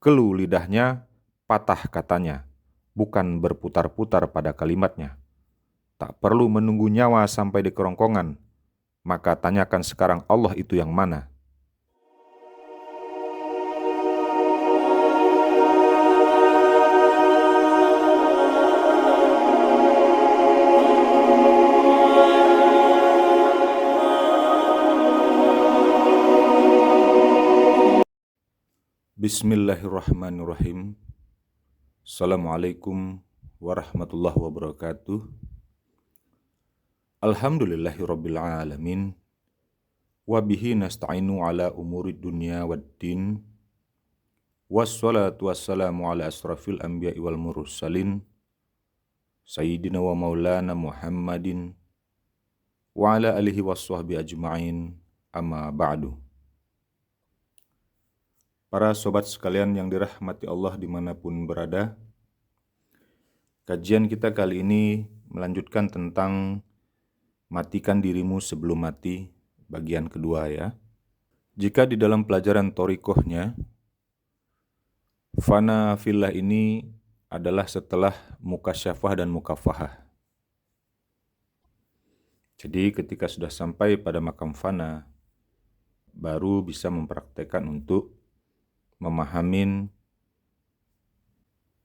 Kelu lidahnya, patah katanya, bukan berputar-putar pada kalimatnya. Tak perlu menunggu nyawa sampai di kerongkongan, maka tanyakan sekarang Allah itu yang mana. Bismillahirrahmanirrahim. Assalamualaikum warahmatullahi wabarakatuh. Alhamdulillahirabbil alamin. Wa bihi nasta'inu ala umurid dunya waddin. Wassalatu wassalamu ala asrafil anbiya'i wal mursalin. Sayyidina wa maulana Muhammadin wa ala alihi wassuhbi ajma'in. Amma ba'du. Para sobat sekalian yang dirahmati Allah dimanapun berada, kajian kita kali ini melanjutkan tentang matikan dirimu sebelum mati, bagian kedua ya. Jika di dalam pelajaran thoriqohnya, fana fillah ini adalah setelah mukasyafah dan mukafahah. Jadi ketika sudah sampai pada makam fana, baru bisa mempraktekkan untuk memahamin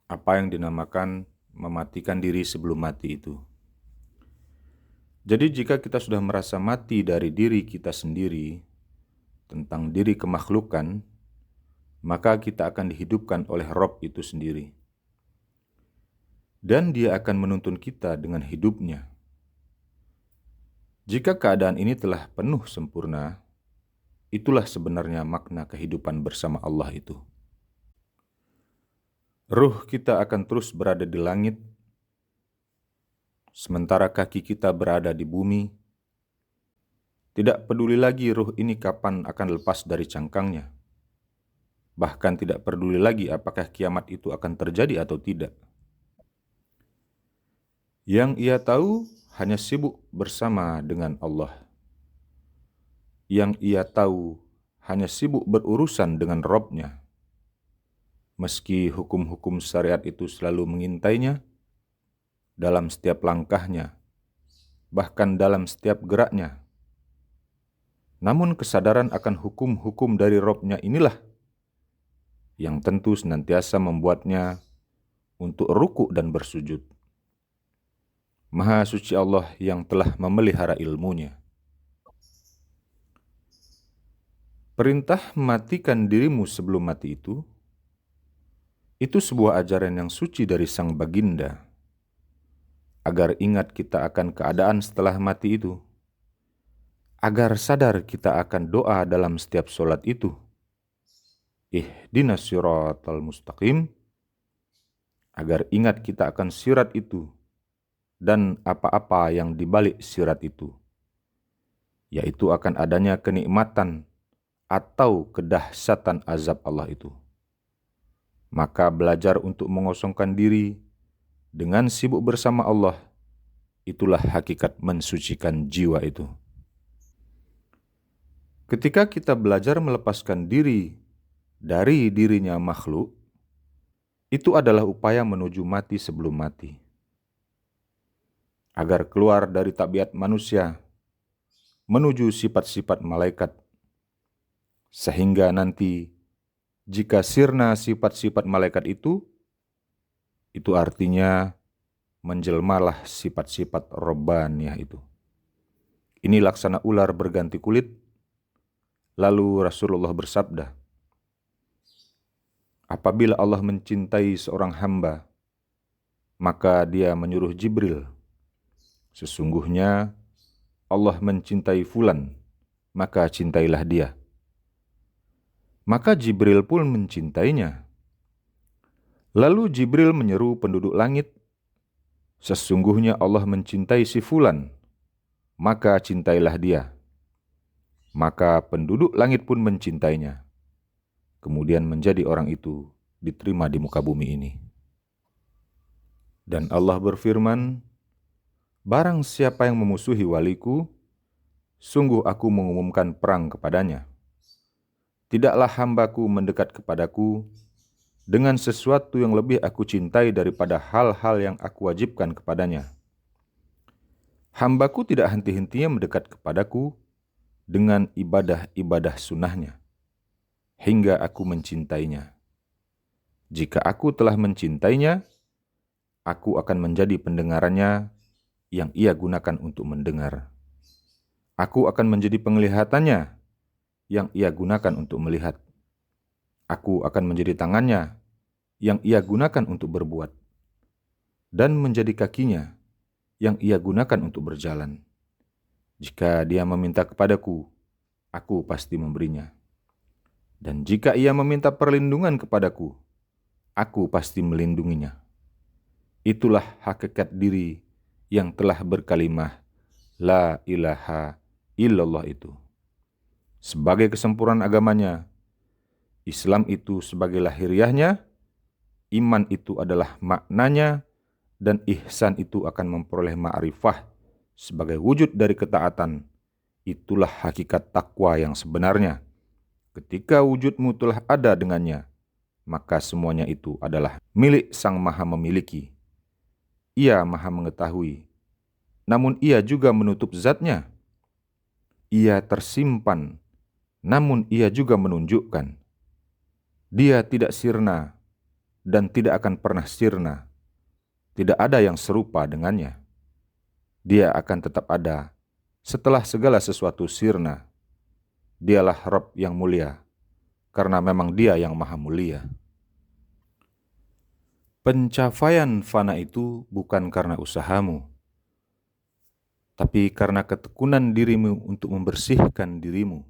apa yang dinamakan mematikan diri sebelum mati itu. Jadi jika kita sudah merasa mati dari diri kita sendiri, tentang diri kemakhlukan, maka kita akan dihidupkan oleh Rabb itu sendiri. Dan dia akan menuntun kita dengan hidupnya. Jika keadaan ini telah penuh sempurna, itulah sebenarnya makna kehidupan bersama Allah itu. Ruh kita akan terus berada di langit, sementara kaki kita berada di bumi. Tidak peduli lagi ruh ini kapan akan lepas dari cangkangnya. Bahkan tidak peduli lagi apakah kiamat itu akan terjadi atau tidak. Yang ia tahu hanya sibuk bersama dengan Allah. Yang ia tahu hanya sibuk berurusan dengan Rabb-Nya. Meski hukum-hukum syariat itu selalu mengintainya, dalam setiap langkahnya, bahkan dalam setiap geraknya. Namun kesadaran akan hukum-hukum dari Rabb-Nya inilah yang tentu senantiasa membuatnya untuk ruku' dan bersujud. Maha suci Allah yang telah memelihara ilmunya. Perintah matikan dirimu sebelum mati itu sebuah ajaran yang suci dari Sang Baginda, agar ingat kita akan keadaan setelah mati itu, agar sadar kita akan doa dalam setiap sholat itu, ihdinas siratal mustaqim, agar ingat kita akan sirat itu dan apa-apa yang dibalik sirat itu, yaitu akan adanya kenikmatan atau kedahsyatan azab Allah itu. Maka belajar untuk mengosongkan diri dengan sibuk bersama Allah, itulah hakikat mensucikan jiwa itu. Ketika kita belajar melepaskan diri dari dirinya makhluk, itu adalah upaya menuju mati sebelum mati. Agar keluar dari tabiat manusia, menuju sifat-sifat malaikat. Sehingga nanti, jika sirna sifat-sifat malaikat itu artinya menjelmalah sifat-sifat Rabbaniyah itu. Ini laksana ular berganti kulit. Lalu Rasulullah bersabda, apabila Allah mencintai seorang hamba, maka dia menyuruh Jibril, sesungguhnya Allah mencintai fulan, maka cintailah dia. Maka Jibril pun mencintainya. Lalu Jibril menyeru penduduk langit, sesungguhnya Allah mencintai si fulan, maka cintailah dia. Maka penduduk langit pun mencintainya. Kemudian menjadi orang itu diterima di muka bumi ini. Dan Allah berfirman, barang siapa yang memusuhi waliku, sungguh aku mengumumkan perang kepadanya. Tidaklah hambaku mendekat kepadaku, dengan sesuatu yang lebih aku cintai daripada hal-hal yang aku wajibkan kepadanya. Hambaku tidak henti-hentinya mendekat kepadaku dengan ibadah-ibadah sunnahnya, hingga aku mencintainya. Jika aku telah mencintainya, aku akan menjadi pendengarannya yang ia gunakan untuk mendengar. Aku akan menjadi penglihatannya yang ia gunakan untuk melihat. Aku akan menjadi tangannya yang ia gunakan untuk berbuat, dan menjadi kakinya yang ia gunakan untuk berjalan. Jika dia meminta kepadaku, aku pasti memberinya. Dan jika ia meminta perlindungan kepadaku, aku pasti melindunginya. Itulah hakikat diri yang telah berkalimah La ilaha illallah itu. Sebagai kesempurnaan agamanya, Islam itu sebagai lahiriahnya, iman itu adalah maknanya, dan ihsan itu akan memperoleh ma'rifah sebagai wujud dari ketaatan. Itulah hakikat takwa yang sebenarnya. Ketika wujudmu telah ada dengannya, maka semuanya itu adalah milik Sang Maha Memiliki. Ia Maha Mengetahui, namun ia juga menutup zatnya. Ia tersimpan, namun ia juga menunjukkan. Dia tidak sirna dan tidak akan pernah sirna. Tidak ada yang serupa dengannya. Dia akan tetap ada setelah segala sesuatu sirna. Dialah Rabb yang mulia, karena memang Dia yang maha mulia. Pencapaian fana itu bukan karena usahamu, tapi karena ketekunan dirimu untuk membersihkan dirimu.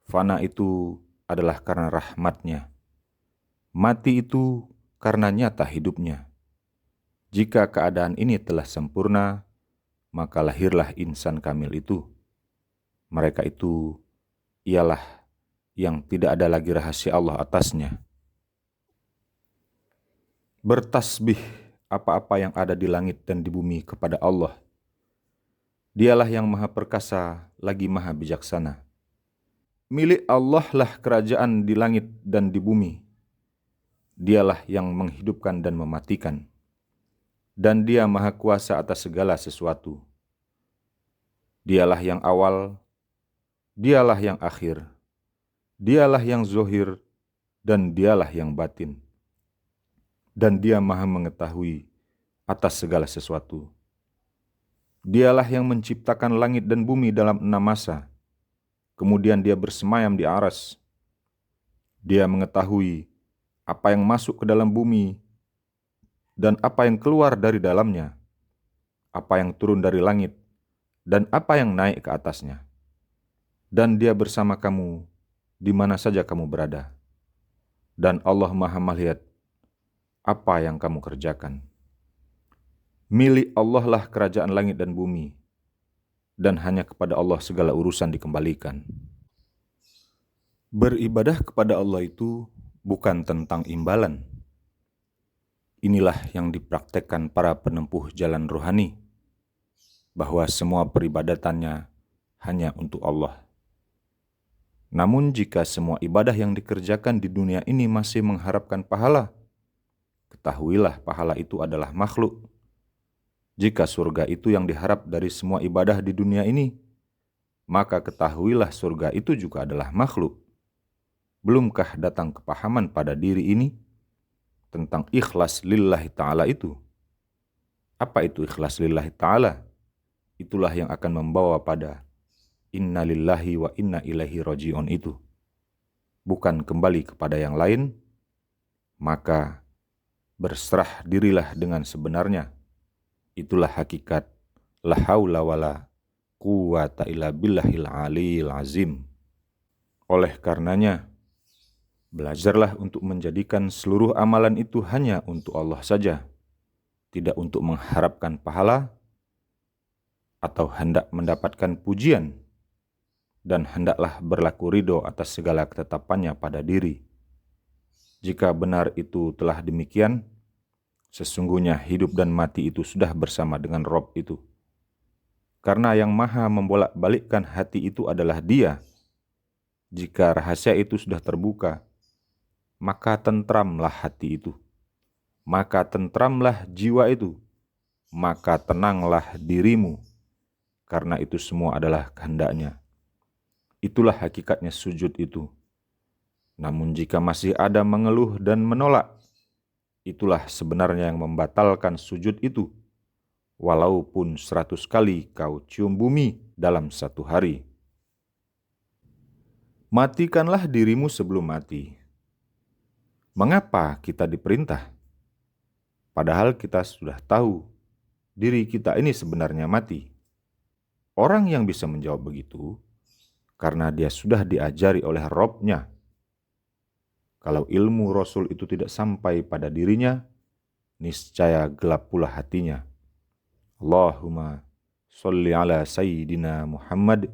Fana itu adalah karena rahmatnya. Mati itu karena nyata hidupnya. Jika keadaan ini telah sempurna, maka lahirlah insan kamil itu. Mereka itu ialah yang tidak ada lagi rahasia Allah atasnya. Bertasbih apa-apa yang ada di langit dan di bumi kepada Allah. Dialah yang maha perkasa lagi maha bijaksana. Milik Allah lah kerajaan di langit dan di bumi. Dialah yang menghidupkan dan mematikan. Dan Dia maha kuasa atas segala sesuatu. Dialah yang awal, Dialah yang akhir, Dialah yang zohir, dan Dialah yang batin. Dan Dia maha mengetahui atas segala sesuatu. Dialah yang menciptakan langit dan bumi dalam 6 masa. Kemudian Dia bersemayam di aras. Dia mengetahui apa yang masuk ke dalam bumi dan apa yang keluar dari dalamnya, apa yang turun dari langit dan apa yang naik ke atasnya. Dan Dia bersama kamu di mana saja kamu berada. Dan Allah maha melihat apa yang kamu kerjakan. Milik Allah lah kerajaan langit dan bumi, dan hanya kepada Allah segala urusan dikembalikan. Beribadah kepada Allah itu bukan tentang imbalan. Inilah yang dipraktekkan para penempuh jalan rohani, bahwa semua peribadatannya hanya untuk Allah. Namun jika semua ibadah yang dikerjakan di dunia ini masih mengharapkan pahala, ketahuilah pahala itu adalah makhluk. Jika surga itu yang diharap dari semua ibadah di dunia ini, maka ketahuilah surga itu juga adalah makhluk. Belumkah datang kepahaman pada diri ini tentang ikhlas lillahi ta'ala itu? Apa itu ikhlas lillahi ta'ala? Itulah yang akan membawa pada inna lillahi wa inna ilaihi raji'un itu. Bukan kembali kepada yang lain, maka berserah dirilah dengan sebenarnya. Itulah hakikat la haula wala quwata illa billahil aliyil azim. Oleh karenanya, belajarlah untuk menjadikan seluruh amalan itu hanya untuk Allah saja, tidak untuk mengharapkan pahala atau hendak mendapatkan pujian, dan hendaklah berlaku ridho atas segala ketetapannya pada diri. Jika benar itu telah demikian, sesungguhnya hidup dan mati itu sudah bersama dengan Rob itu. Karena yang maha membolak-balikkan hati itu adalah Dia. Jika rahasia itu sudah terbuka, maka tentramlah hati itu, maka tentramlah jiwa itu, maka tenanglah dirimu, karena itu semua adalah kehendaknya. Itulah hakikatnya sujud itu. Namun jika masih ada mengeluh dan menolak, itulah sebenarnya yang membatalkan sujud itu, walaupun 100 kali kau cium bumi dalam satu hari. Matikanlah dirimu sebelum mati. Mengapa kita diperintah? Padahal kita sudah tahu diri kita ini sebenarnya mati. Orang yang bisa menjawab begitu, karena dia sudah diajari oleh Robnya. Kalau ilmu Rasul itu tidak sampai pada dirinya, niscaya gelap pula hatinya. Allahumma sholli ala Sayyidina Muhammad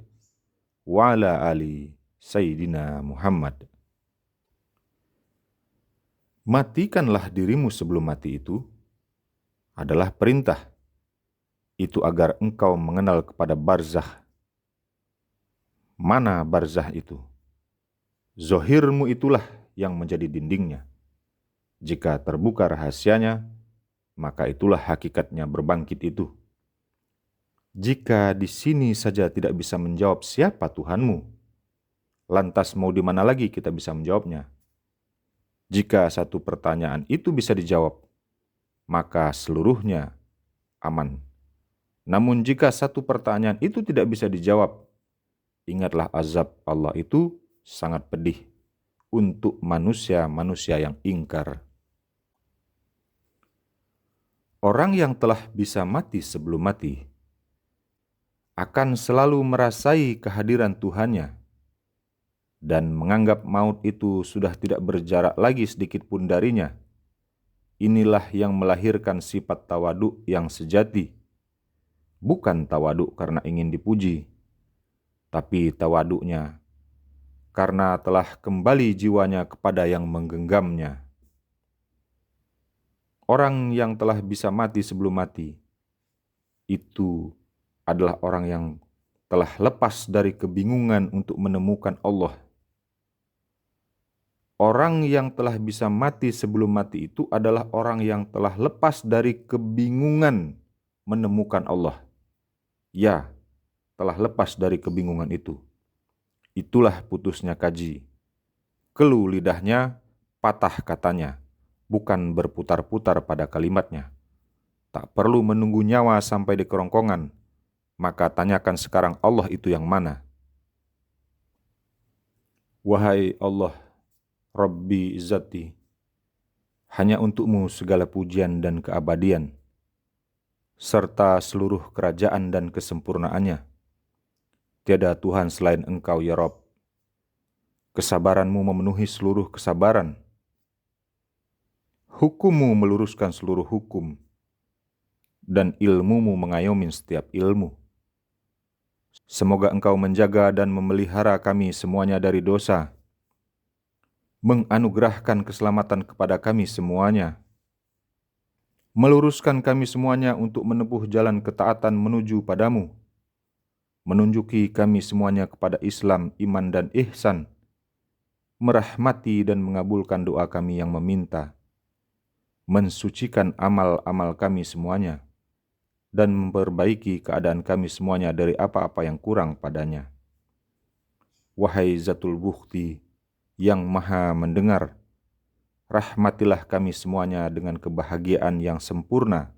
wa ala ali Sayyidina Muhammad. Matikanlah dirimu sebelum mati itu adalah perintah. Itu agar engkau mengenal kepada barzakh. Mana barzakh itu? Zohirmu itulah yang menjadi dindingnya. Jika terbuka rahasianya, maka itulah hakikatnya berbangkit itu. Jika di sini saja tidak bisa menjawab siapa Tuhanmu, lantas mau di mana lagi kita bisa menjawabnya? Jika satu pertanyaan itu bisa dijawab, maka seluruhnya aman. Namun jika satu pertanyaan itu tidak bisa dijawab, ingatlah azab Allah itu sangat pedih untuk manusia-manusia yang ingkar. Orang yang telah bisa mati sebelum mati akan selalu merasai kehadiran Tuhannya dan menganggap maut itu sudah tidak berjarak lagi sedikit pun darinya. Inilah yang melahirkan sifat tawaduk yang sejati. Bukan tawaduk karena ingin dipuji, tapi tawaduknya karena telah kembali jiwanya kepada yang menggenggamnya. Orang yang telah bisa mati sebelum mati, itu adalah orang yang telah lepas dari kebingungan untuk menemukan Allah. Orang yang telah bisa mati sebelum mati itu adalah orang yang telah lepas dari kebingungan menemukan Allah. Ya, telah lepas dari kebingungan itu. Itulah putusnya kaji. Keluh lidahnya, patah katanya, bukan berputar-putar pada kalimatnya. Tak perlu menunggu nyawa sampai di kerongkongan, maka tanyakan sekarang Allah itu yang mana. Wahai Allah, Rabbi Izzati, hanya untukmu segala pujian dan keabadian, serta seluruh kerajaan dan kesempurnaannya. Tiada Tuhan selain Engkau ya Rabb. Kesabaranmu memenuhi seluruh kesabaran. Hukummu meluruskan seluruh hukum. Dan ilmumu mengayomi setiap ilmu. Semoga Engkau menjaga dan memelihara kami semuanya dari dosa. Menganugerahkan keselamatan kepada kami semuanya. Meluruskan kami semuanya untuk menempuh jalan ketaatan menuju padamu. Menunjuki kami semuanya kepada Islam, iman dan ihsan. Merahmati dan mengabulkan doa kami yang meminta. Mensucikan amal-amal kami semuanya. Dan memperbaiki keadaan kami semuanya dari apa-apa yang kurang padanya. Wahai Zatul Bukti yang maha mendengar, rahmatilah kami semuanya dengan kebahagiaan yang sempurna,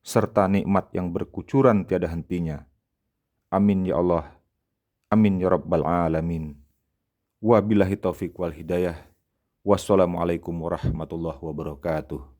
serta nikmat yang berkucuran tiada hentinya. Amin ya Allah, amin ya Rabbal Alamin. Wabillahi taufiq wal hidayah. Wassalamualaikum warahmatullahi wabarakatuh.